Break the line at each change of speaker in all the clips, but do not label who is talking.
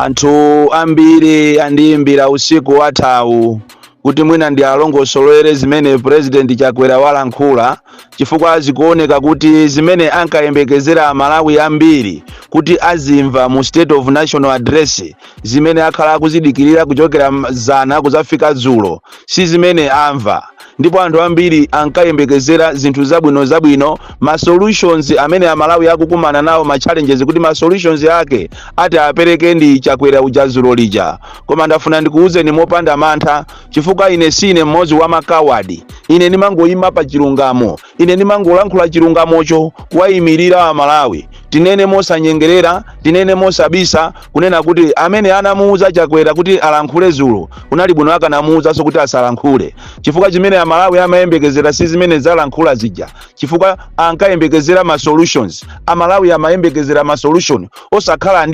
Anthu ambiri andiyimbira usiku wathawu kuti mwina ndi alongosolere zimene President Chakwera walankhula, chifukwa zikuoneka kuti zimene ankayembekezera Amalawi ambiri kuti azimva mu State of National Address zimene akhala akuzidikirira kuchokera zana kuzafika dzulo si zimene amva. Ndipo anthu ambiri ankayembekezera zinthu zabwino ma solutions amene Amalawi akukumana nawo, ma challenges kuti ma solutions yake ati apereke ndi Chakwera ujazulo lija. Koma ndafuna ndikuuzeni mopanda mantha, chifukwa ine sine mmodzi wa makawadi. Ine ndimangoyima pa chilungamo, ine ndimangolankhula chilungamocho kuwayimirira Amalawi. Tinene mosanyengerera, tinene mosabisa, kunena kuti amene anamuuza Chakwera kuti alankhule dzulo kunali bwino akanamuuza so kuti asalankhule, chifukwa chimene Amalawi amayembekezera si zimene zalankhula zija, chifukwa ankayembekezera ma solutions. Amalawi amayembekezera ma solution osakhala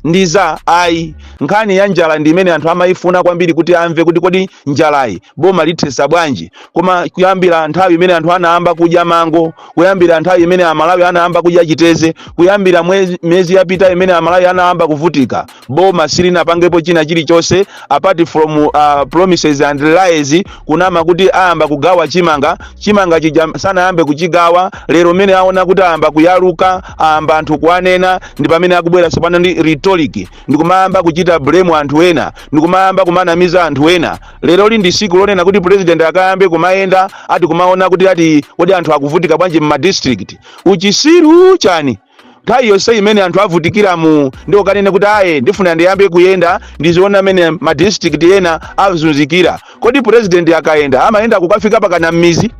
ndiza ayi. Nkhani ya njala ndi imene anthu amayifuna kwambiri kuti amve kuti kodi njalayi boma lithesa bwanji. Koma kuyambira nthawi imene anthu anayamba kudya mango, kuyambira nthawi imene Amalawi anayamba kudya chiteze, kuyambira mwezi yapita imene Amalawi anayamba kuvutika, boma silinapangepo china chilichonse apart from promises and lies, kunama kuti ayamba kugawa chimanga chija sanayambe kuchigawa. Lero mene aona kuti ayamba kuyaluka, ayamba anthu kuanena, ndi pamene akubwera sopano ndi rhetoric, ndikumayamba kuchita blame anthu ena, ndikumayamba kumanamiza anthu ena. Lero li ndi siku lonena kuti president akayambe kumayenda ati kumaona kuti ati kodi anthu akuvutika bwanji mu district. Uchisiru chani nthawi yonse imene anthu avutikira mu ndi okanene kuti aye ndifuna ndiyambe kuyenda ndiziona amene ma district ena azunzikira. Kodi president akayenda amayenda kukafika pakana m'mizi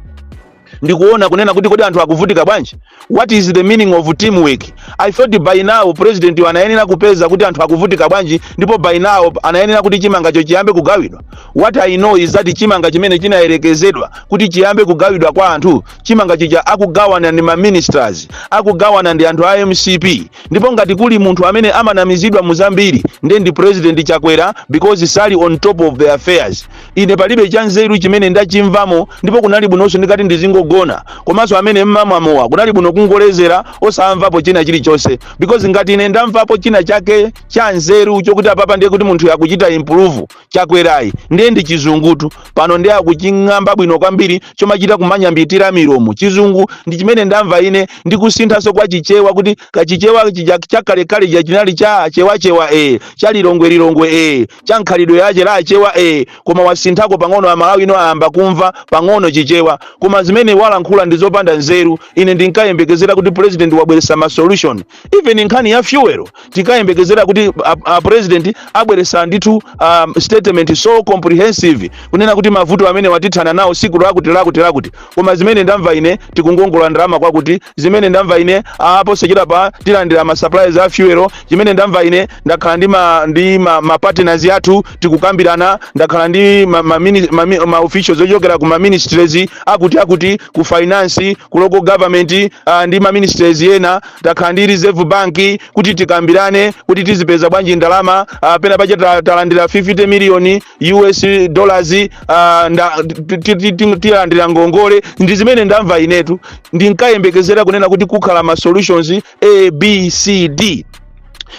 ndikuona kunena kuti kodi anthu akuvutika bwanji? What is the meaning of teamwork? I thought by now president anayenera kupeza kuti anthu akuvutika bwanji, ndipo by now anayenera kuti chimanga cho chiyambe kugawidwa. What I know is that chimanga chimene chinayerekezedwa kuti chiyambe kugawidwa kwa anthu, chimanga chija akugawana ndi ma ministers, akugawana ndi anthu a MCP. Ndipo ngati kuli munthu amene amanamizidwa muzambiri ndi president Chakwera because sali on top of the affairs. Ine palibe chanzeru chimene ndachimvamo, ndipo kunali bwinonso ndikati ndizingogona, komanso amene mmamamowa kunali bwino kungolezera osamvapo china chilichonse, because ngati ine ndamvapo china chake chanzeru chokuti apapa ndiye kuti munthu yakuchita improve Chakwerayi ndiye ndi chizungutu. Pano ndiye akuching'amba bwino kwambiri chomachita kumanyambitira milomo. Chizungu ndi chimene ndamva ine ndikusinthaso kwa chichewa, kuti kachichewa chakalekale chinali cha chewa chalilongwe chankhalidwe yache la chewa koma wasinthako pang'ono Amalawi ino ayamba kumva pang'ono chichewa. Koma zimene walankhula ndizopanda nzeru. Ine ndinkayembekezera kuti president wabweresa ma solution. Even nkhani ya fuel tikayembekezera kuti president abweresa ndithu statement so comprehensive kunena kuti mavuto amene watithana nawo siku lakuti. Koma zimene ndamva ine tikungongola ndalama kwakuti, zimene ndamva ine apo sechera pa tilandira ma supplies a fuel, zimene ndamva ine ndakhala ndi ma partners athu tikukambirana, ndakhala ndi ma officials ochokera ku ma ministries akuti ku finance, ku local government ndi ma ministries ena, ndakhala ndi reserve bank kuti tikambirane kuti tizipeza bwanji ndalama pena pache talandira 50 million US dollars tilandira ngongole. Ndi zimene ndamva inetu, ndinkayembekezera kunena kuti kukhala ma solutions A B C D.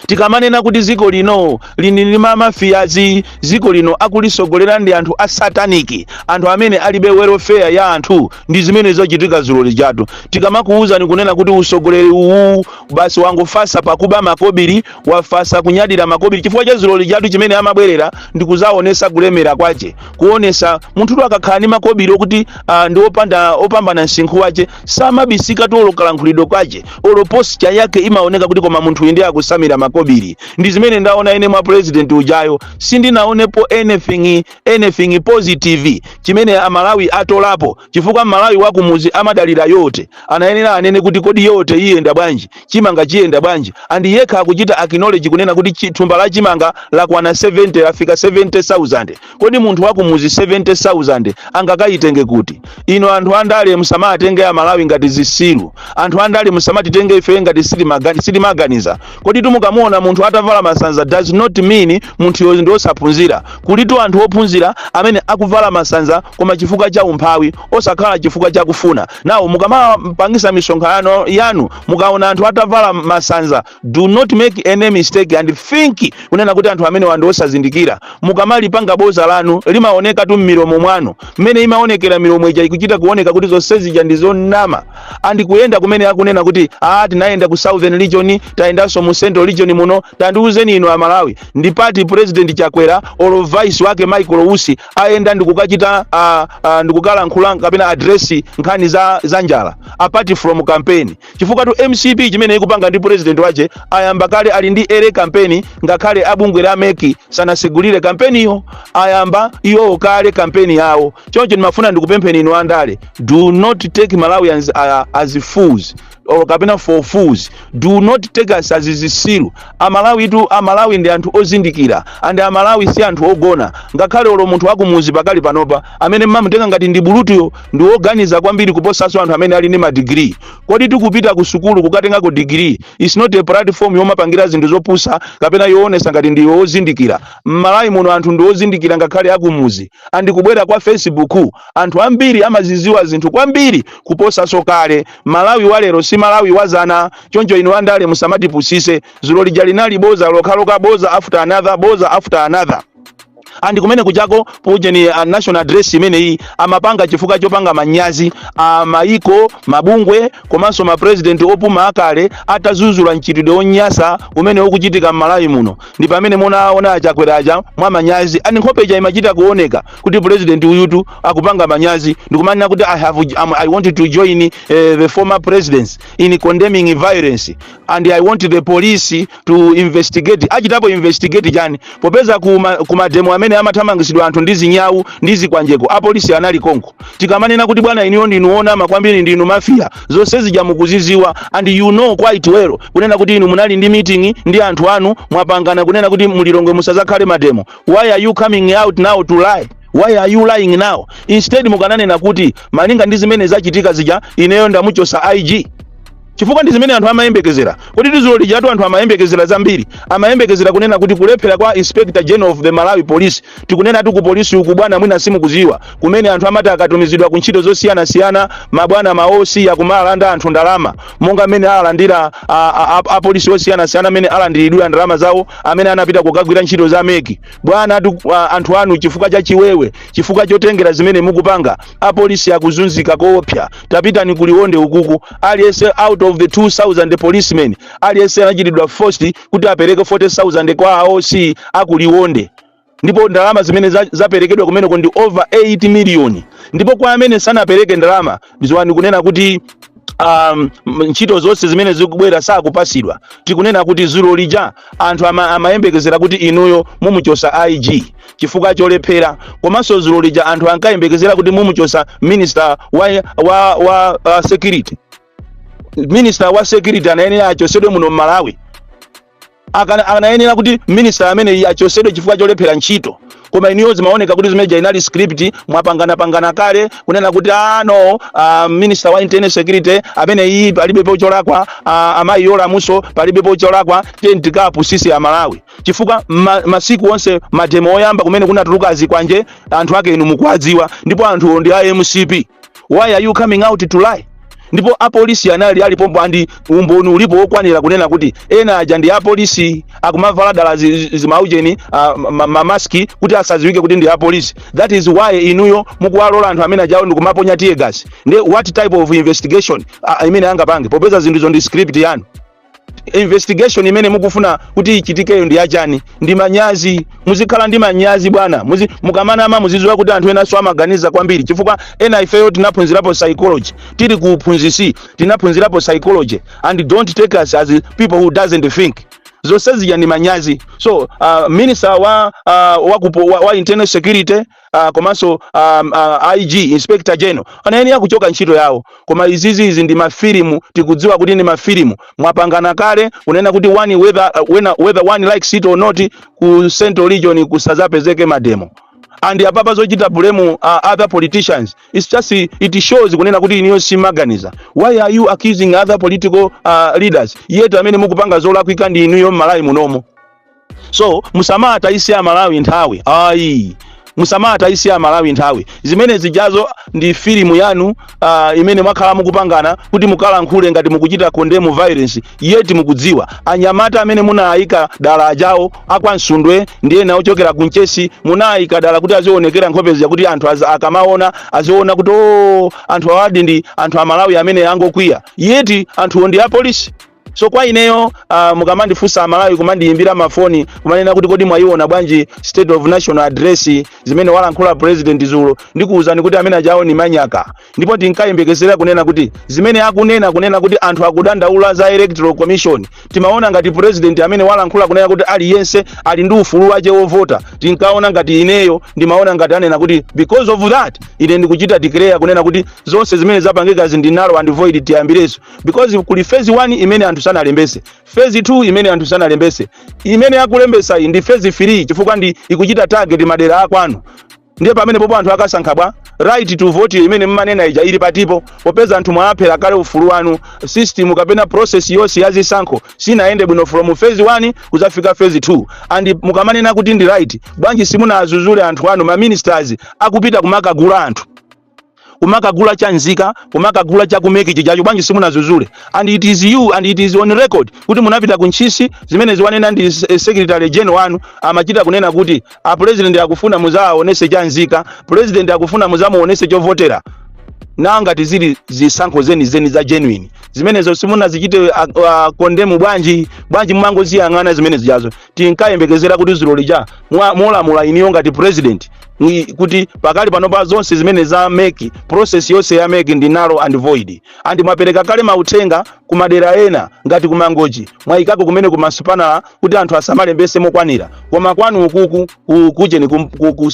Tikamanena kuti ziko lino lini mafiazi, ziko lino akulisogolera ndi anthu asataniki, anthu amene alibe welfare ya anthu. Ndi zimene zochitika dzulo lijatu. Tikamakuuza ni kunena kuti usogoleri uwu basi wangofasa pakuba makobiri, wafasa kunyadira makobiri, chifukwa cha dzulo lijatu chimene amabwerera ndikuzaonesa kulemera kwache, kuonesa munthu akakhala ni makobiri okuti ndi opambana msinkhu wache samabisika tu olokalankhulidwe kwache, posture yake imaoneka kuti koma munthu ndiye akusamira makobiri. Ndi zimene ndaona ine mwa president ujayo sindinaonepo anything positive chimene Amalawi atolapo, chifukwa Malawi wakumuzi amadalira yote. Anayenera anene kuti kodi yote iyenda bwanji, chimanga chiyenda bwanji, andi yekha akuchita acknowledge kunena kuti thumba la chimanga lakwana 70 lafika 70,000. Kodi munthu wakumuzi 70,000 angakayitenge kuti? Ino anthu andale musamatenge Amalawi ngati zisiru, anthu andale musamatitenge ife ngati silimaganiza. Kodi tumuka mukamuona munthu atavala masanza does not mean munthu yoyo ndi osaphunzira. Kulitu anthu ophunzira amene akuvala masanza koma chifukwa cha umphawi osakhala chifukwa cha kufuna. Nawo mukamapangisa misonkhano yanu mukaona anthu atavala masanza, do not make any mistake and think kunena kuti anthu amene wandi osazindikira. Mukamalipanga boza lanu limaoneka tu m'milomo mwanu, mmene imaonekera milomo ija ikuchita kuoneka kuti zonsezi ja ndizonama. Andi kuyenda kumene akunena kuti tinayenda ku Southern Region, tayendanso mu Central Region muno. Tandiuzeni inu Amalawi, ndi party President Chakwera or vice wake Michael Usi ayenda ndikukachita ndikukalankhula kapena address nkhani za njala apart from campaign. Chifukwa tu MCP chimene ikupanga ndi president wache ayamba kale ali ndi ere campaign, ngakhale abungwe la meki sanasigulire campaign iyo, ayamba iyo kale campaign yawo. Choncho ndimafuna ndikupempheni inu andale, do not take Malawians as fools or kapena for fools. Do not take us as zisilu. Amalawi ndi anthu ozindikira, and Amalawi si anthu ogona. Ngakhale olo munthu wakumuzi pakali panopa amene mmamutenga ngati ndi bulutuyo ndi oganiza kwambiri kuposaso anthu amene ali ndi ma degree. Kodi tikupita ku sukulu kukatenga ku degree is not a platform yomapangira zinthu zopusa kapena yoonesa ngati ndi ozindikira. Malawi muno anthu ndi ozindikira ngakhale akumuzi. Andi kubwera kwa Facebook anthu ambiri amaziziwa zinthu kwambiri kuposaso kale. Malawi walero si Malawi wazana. Choncho inu andale musamatipusise. Zulo lija linali boza lokaloka boza after another, boza after another. Andi kumene kuchako puje ni national address imene iyi amapanga chifukwa chopanga manyazi maiko mabungwe komanso ma president opuma akale atazuzula nchitidwe onyasa umene ukuchitika m'Malawi muno. Ndi pamene munaona Chakweraja mwa manyazi ani nkhope ija imachita kuoneka kuti president uyutu akupanga manyazi. Ndikumanena kuti I want to join the former presidents in condemning violence and I want the police to investigate. Achitapo investigate chani popeza kuma demo amene amathamangisidwa anthu ndizi nyawu ndizi kwanjeko apolisi anali konko. Tikamanena kuti bwana iniyo ndinuona makwambiri ndinu mafia zonse zija mukuziziwa and you know quite well kunena kuti inu munali ndi meeting ndi anthu anu mwapangana kunena kuti mulilongwe musazakhale mademo. Why are you coming out now to lie? Why are you lying now? Instead mukananena kuti malinga ndi zimene zachitika zija ineyo ndamuchosa IG. Chifukwa ndi zimene anthu amayembekezera. Kuti tizulo lijatu anthu amayembekezera zambiri. Amayembekezera kunena kuti kulephera kwa Inspector General of the Malawi Police. Tikunena tu ku police uku bwana mwina simu kuziwa. Kumene anthu amati akatumizidwa ku ntchito zosiyana mabwana maosi ya kumalanda anthu ndalama. Monga mene alandira apolisi osiyana mene alandiridwa ndalama zawo amene anapita kukagwira ntchito za meki. Bwana anthu anu chifukwa cha chiwewe, chifukwa chotengera zimene mukupanga, apolisi akuzunzika koopsa. Tapita ni kuliwonde ukuku. Aliyense out of the 2,000 policemen aliyese anachitidwa forced kuti apereke 40,000 kwa AOC akuliwonde. Ndipo ndalama zimene zaperekedwa kumeneko ndi over 8 million. Ndipo kwa amene sanapereke ndalama bizwani kunena kuti ntchito zonse zimene zikubwera sakupasidwa. Tikunena kuti zulo lija anthu amayembekezera kuti inuyo mumuchosa IG chifukwa cholephera. Komanso zulo lija anthu ankayembekezera kuti mumuchosa minister wa security. Minister wa security anayenera achosedwe muno Malawi. Anayenera kuti minister amene achosedwe chifukwa cholephera ntchito. Koma iniyo zimaoneka kuti zimeja inali script mwapangana kale kunena kuti minister wa internal security amene iyi palibe pocholakwa amayi yola muso palibe pocholakwa tentikapu sisi ya Malawi. Chifukwa masiku onse mademo oyamba kumene kunatuluka azikwanje anthu ake inu mukwadziwa. Ndipo anthu ndi MCP. Why are you coming out to lie? Ndipo apolisi anali alipompo andi umboni ulipo okwanira kunena kuti ena aja ndi apolisi akumavala dala zimaujeni mamaski kuti asaziwike kuti ndi apolisi. That is why inuyo mukuwalola anthu amene ajawo ndikumaponya tear gas. What type of investigation imene angapange popeza zinthu ndi script yanu? Investigation imene mukufuna kuti ichitikeyo ndi achani? Ndi manyazi. Muzikhala ndi manyazi bwana. Mukamanama muziziwa kuti anthu ena so amaganiza kwambiri. Chifukwa ena ifeyo tinaphunzirapo psychology. Tili kuphunzisi tinaphunzirapo psychology and don't take us as people who doesn't think. Zonse zija ndi manyazi. So minister wa internal security komanso IG Inspector General anayenera kuchoka ntchito yawo. Koma izizi ndi mafilimu, tikudziwa kuti ndi mafilimu mwapangana kale unena kuti whether one likes it or not ku Central Region kusazapezeke mademo. and apapa zochita blame other politicians. It's just it shows kunena kuti iniyo simaganiza. Why are you accusing other political leaders yet amene mukupanga zolakwika ndi iniyo Malawi munomo? So musamata isi ya Malawi nthawi musamata isi ya Malawi nthawi zimene zijazo ndi filimu yanu imene mwakhala mukupangana kuti mukalankhule ngati mukuchita condemn violence yeti mukudziwa anyamata amene munaayika dala ajawo akwansundwe ndiye na ochokera kunchesi munaayika dala kuti azionekera nkhope ya kuti anthu akamaona aziona kuti anthu awadi ndi anthu a Malawi amene angokwiya yeti anthu ndi a police. So kwa ineyo mukamandifunsa Malawi kumandiyimbira mafoni kumanena kuti kodi mwayiona bwanji state of national address zimene walankhula president Zulu ndikuwuzani kuti amene ajawo ni manyaka ndipo ndinkayembekezera kunena kuti zimene kunena kuti anthu akudandaula za electoral commission timaona ngati president amene walankhula kunena kuti aliyense ali ndi ufulu wache wovota tinkaona ngati ineyo ndimaona ngati anena kuti because of that ine ndikuchita declare kunena kuti zonse zimene zapangika zindinalo and void tiyambireso because kuli phase 1 imene anthu sana lembese, phase 2 imene anthu sana lembese, imene yakulembesa ndi phase 3 chifukwa ndi ikuchita target madera akwanu ndiye pamene popo anthu akasankhaba right to vote imene mmanena ija ili patipo popeza anthu mwaphera kale ufulu wanu system kapena process yonse yazisankho sinaende bwino from phase 1 kuzafika phase 2 and mukamanena kuti ndi right bwanji simuna azuzule anthu anu ma ministers akupita kumakagula anthu kumakagula chanzika kumakagula chakumeki chijacho bwanji simuna zuzule and it is you and it is on record kuti munapita kunchisi zimene ziwanena ndi secretary general wanu amachita kunena kuti a president akufuna muzaonese chanzika president akufuna muzamuonese chovotera nanga tizili zisankho zeni za genuine zimenezo simuna zichite condemn bwanji mmango ziyang'ana zimene zijazo tinkayembekezera kuti Zulu lija mulamula iniyo ngati president kuti pakali panopa zonse zimene za make process yonse ya make ndi nalo and void and mwapereka kale mauthenga kumadera ena ngati kumangoji mwayikako kumene kumasupana kuti anthu asamalembese mokwanira koma kwanu ukuku kuje ni ku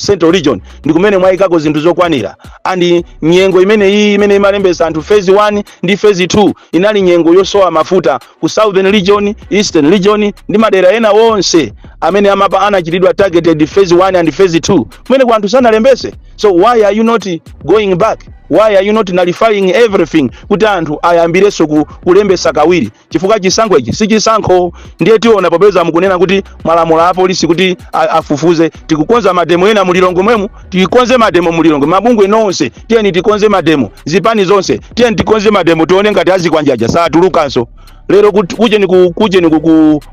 Central Region ndi kumene mwayikako zinthu zokwanira and nyengo imene imalembesa anthu phase 1 ndi phase 2 inali nyengo yosowa mafuta ku Southern Region, Eastern Region ndi madera ena wonse amene amapa anachitidwa targeted phase 1 and phase 2 kumene kwa anthu sana lembese. So why are you not going back? Why are you not nullifying everything kuti anthu ayambireso kulembesa kawiri chifukwa chisankho ichi si chisankho ndiye tiona popeza mukunena kuti malamulo a polisi kuti afufuze tikukonza mademo ena mulilongo mwemu tikonze mademo mulilongo mabungwe nonse tiyeni tikonze mademo zipani zonse tiyeni tikonze mademo tione ngati azikwanjaja saa tulukanso lero kuje ni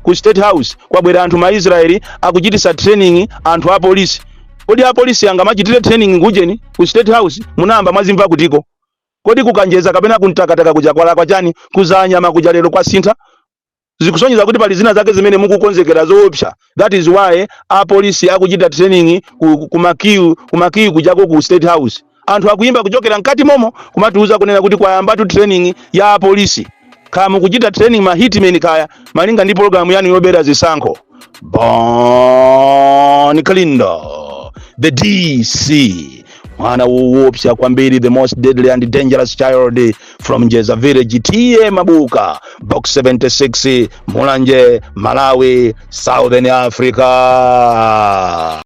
ku State House kwabwera anthu ma Israeli akuchitisa training anthu a polisi kodi a polisi angamachitire training kujeni ku State House munamba mwazimva kutiko kodi kukanjeza kapena kuntakataka kuja kwala kwa chani kuzanyama kuja lero kwa sintha zikusonyeza kuti pali zina zake zimene mukukonzekera zoopsa. That is why a polisi akuchita training kumakiu kujako ku State House anthu akuyimba kuchokera nkati momo kumatiuza kunena kuti kwayamba tu training ya polisi kama kuchita training ma hitmen kaya malinga ndi program yanu yobera zisankho Bon Kalindo the DC mwana woopsa kwambiri the most deadly and dangerous child from Jeza Village TM Mabuka box 76 Mulanje Malawi Southern Africa.